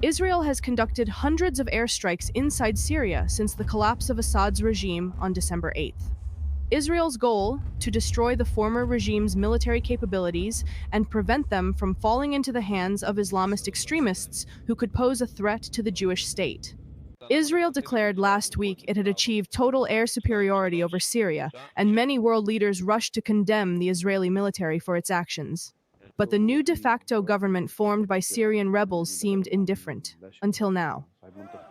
Israel has conducted hundreds of airstrikes inside Syria since the collapse of Assad's regime on December 8th. Israel's goal, to destroy the former regime's military capabilities and prevent them from falling into the hands of Islamist extremists who could pose a threat to the Jewish state. Israel declared last week it had achieved total air superiority over Syria, and many world leaders rushed to condemn the Israeli military for its actions. But the new de facto government formed by Syrian rebels seemed indifferent, until now.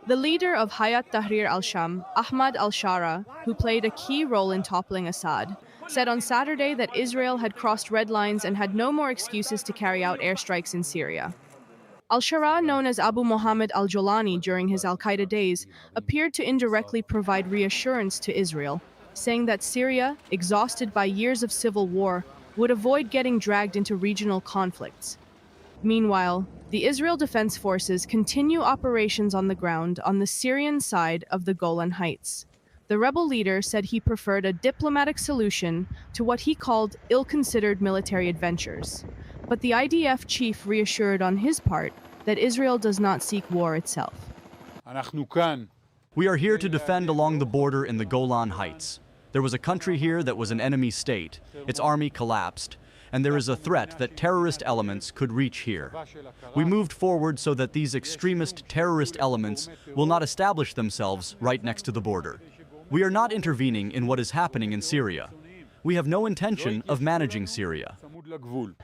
The leader of Hayat Tahrir al-Sham, Ahmad al-Shara, who played a key role in toppling Assad, said on Saturday that Israel had crossed red lines and had no more excuses to carry out airstrikes in Syria. Al-Shara, known as Abu Mohammed al-Julani during his al-Qaeda days, appeared to indirectly provide reassurance to Israel, saying that Syria, exhausted by years of civil war, would avoid getting dragged into regional conflicts. Meanwhile, the Israel Defense Forces continue operations on the ground on the Syrian side of the Golan Heights. The rebel leader said he preferred a diplomatic solution to what he called ill-considered military adventures. But the IDF chief reassured on his part that Israel does not seek war itself. We are here to defend along the border in the Golan Heights. There was a country here that was an enemy state. Its army collapsed, and there is a threat that terrorist elements could reach here. We moved forward so that these extremist terrorist elements will not establish themselves right next to the border. We are not intervening in what is happening in Syria. We have no intention of managing Syria.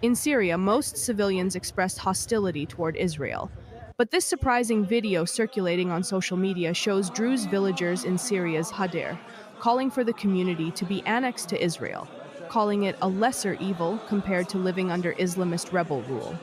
In Syria, most civilians expressed hostility toward Israel. But this surprising video circulating on social media shows Druze villagers in Syria's Hadir calling for the community to be annexed to Israel, calling it a lesser evil compared to living under Islamist rebel rule.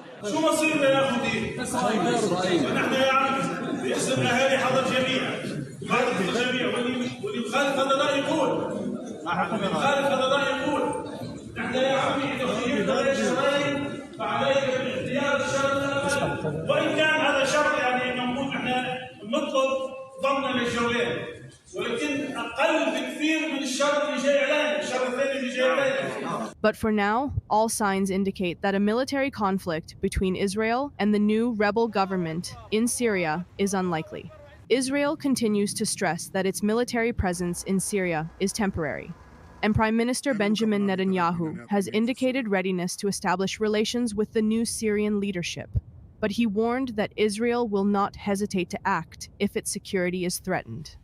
But for now, all signs indicate that a military conflict between Israel and the new rebel government in Syria is unlikely. Israel continues to stress that its military presence in Syria is temporary, and Prime Minister Benjamin Netanyahu has indicated readiness to establish relations with the new Syrian leadership. But he warned that Israel will not hesitate to act if its security is threatened.